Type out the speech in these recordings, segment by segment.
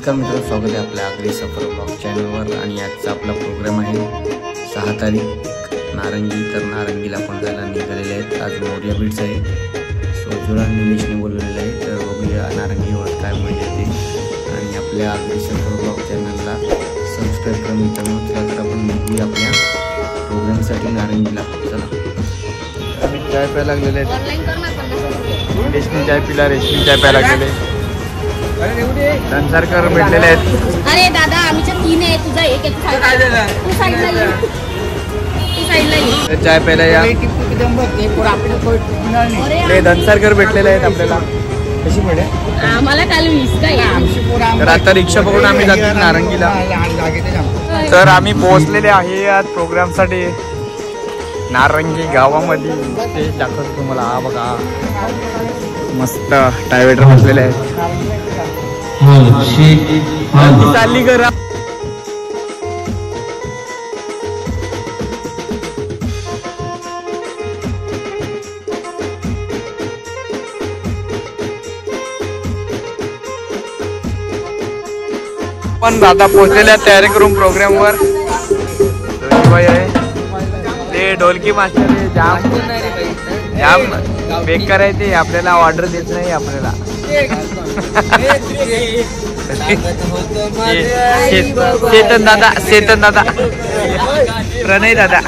नमस्कार मित्रांनो, स्वागत आहे आपल्या आगरी सफर ब्लॉग चॅनलवर। आणि आजचा आपला प्रोग्राम आहे 6 तारीख नारंगी। तर नारंगीला आपण जायला निघालेले आहेत। आज मोर्या बीट्स आहे, सोजुरा निलेशने बोलवलेलं आहे। तर बघूया नारंगीवर काय मजा येते। आणि आपल्या आगरी सफर ब्लॉग चॅनलला सबस्क्राईब करा मित्रांनो। तर आपण निघूया आपल्या प्रोग्रामसाठी नारंगीला। चला, आम्ही चाय प्यायला लागलेले आहेत। निलेशने चाय पिला, रेशमी चाय प्यायला लागलेले, धनसरकर भेटलेले आहेत। अरे दादा आमच्या 3 आहे, तुझा 1 आहे। तू साईडला ये। चाय प्यायला या। धनसरकर भेटलेले आहेत आपल्याला। कशी मिळे आम्हाला काल 20 काय। तर आता रिक्षा पकडून आम्ही जातो नारंगीला। तर आम्ही पोहोचलेले आहे आज प्रोग्राम साठी नारंगी गावामध्ये। ते दाखवतो तुम्हाला। हा बघा, मस्त टायवेटर बसलेले आहेत। चालली करा। पण दादा पोहोचलेल्या तयारी करून प्रोग्राम वर आहे। ते ढोलकी मास्टर आहे, जाम बेकार आहे ते, आपल्याला ऑर्डर देत नाही आपल्याला। चेतन दादा प्रणय दादा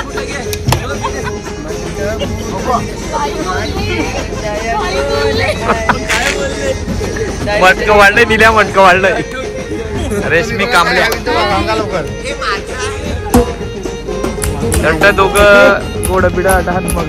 मटकं वाढलंय, दिल्या मटकं वाढलंय। रेशमी कांबल्या दोघं गोड बिडा आठ मग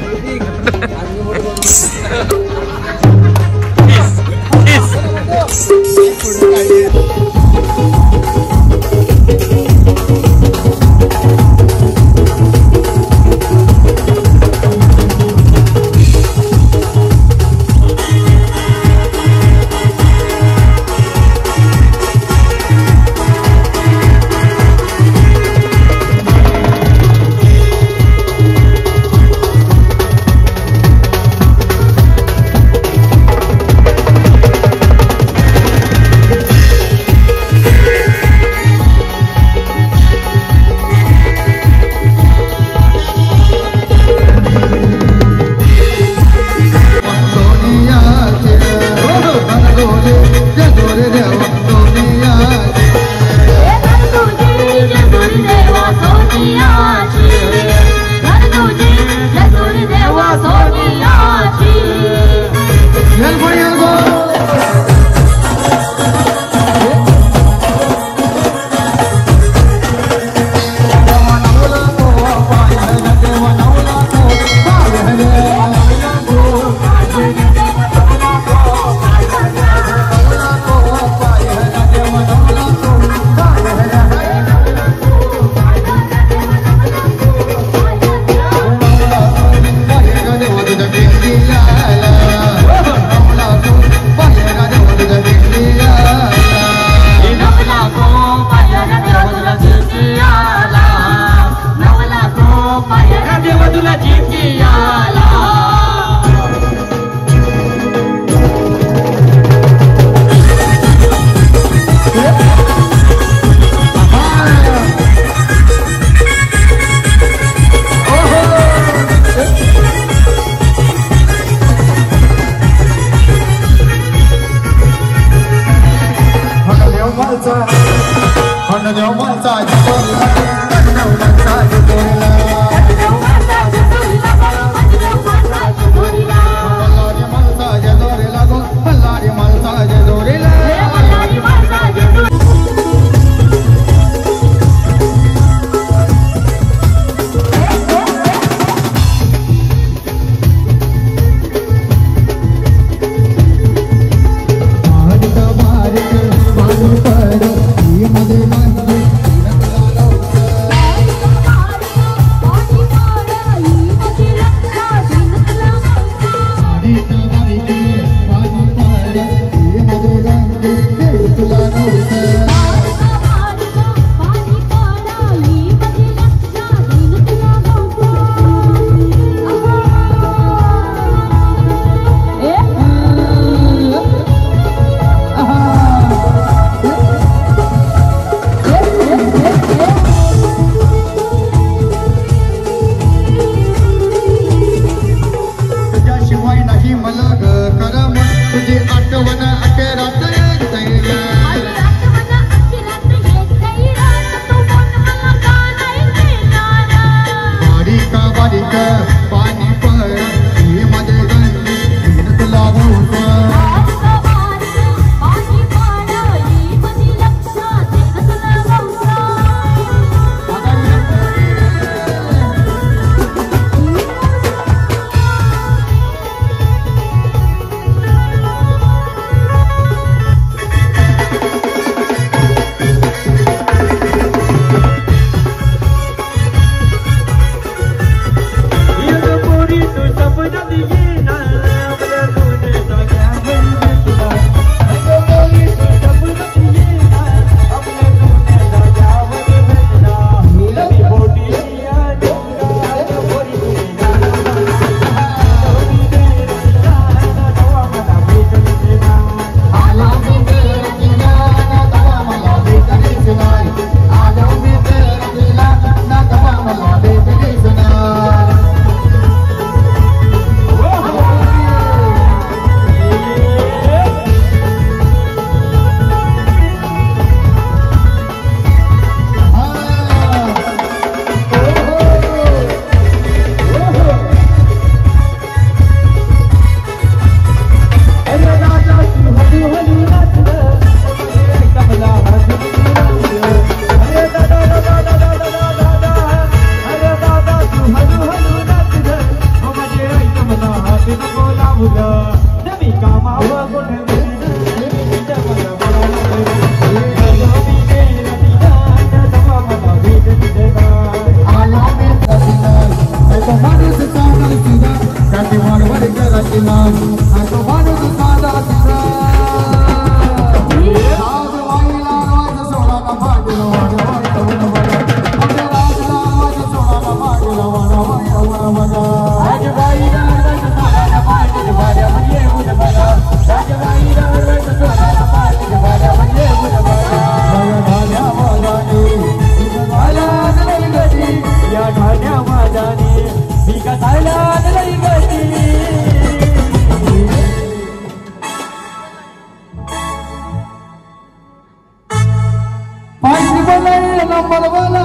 नंबर वाला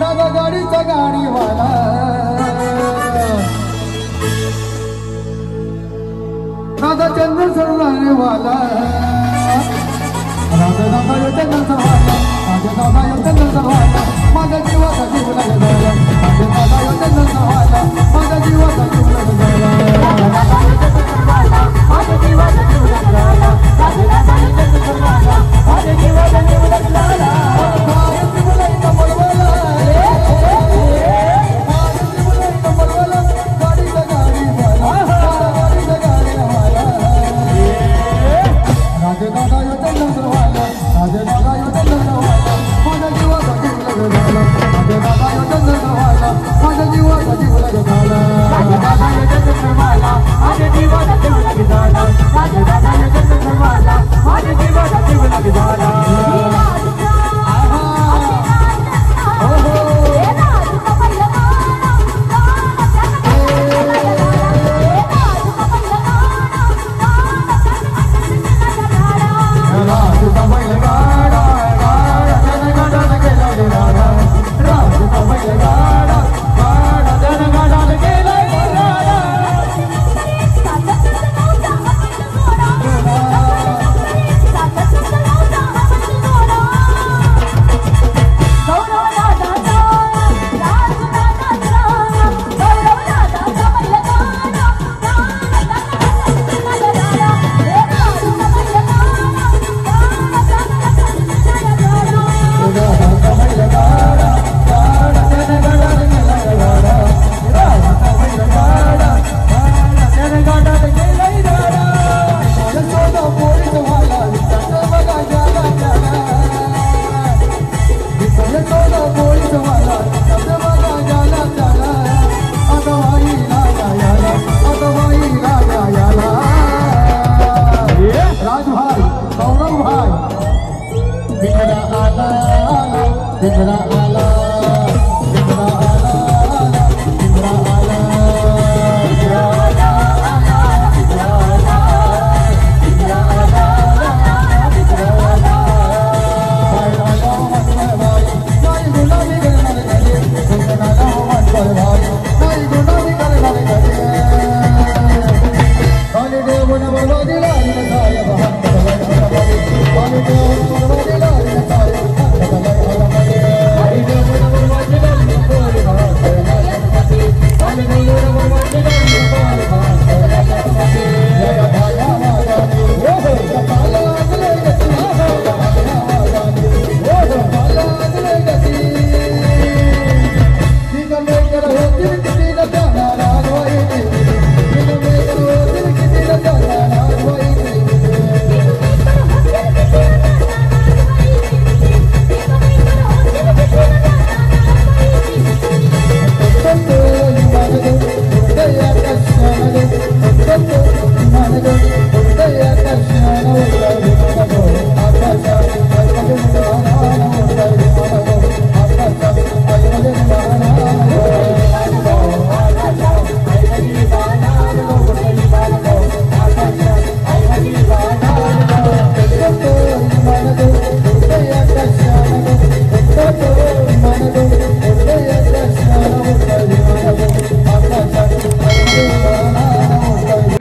दादा गाडीचा गाडीवाला दादा चंद्र सरदारे वाला राजा दादा यो चंद्र सरवाला राजा दादा यो चंद्र सरवाला माझ्या जीवाचा जीव लागला राजा दादा यो चंद्र सरवाला माझ्या जीवाचा जीव लागला राजा दादा यो चंद्र सरवाला माझ्या जीवाचा जीव लागला राजा दादा यो चंद्र सरवाला माझ्या जीवाचा जीव लागला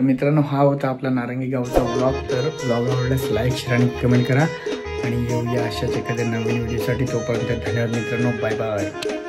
मित्रांनो, हा होता आपला नारंगी गावचा ब्लॉग. तर ब्लॉग आवडल्यास लाईक, शेअर आणि कमेंट करा आणि येऊया अशाच एखाद्या नवीन व्हिडिओसाठी. तोपर्यंत धन्यवाद मित्रांनो. Bye bye.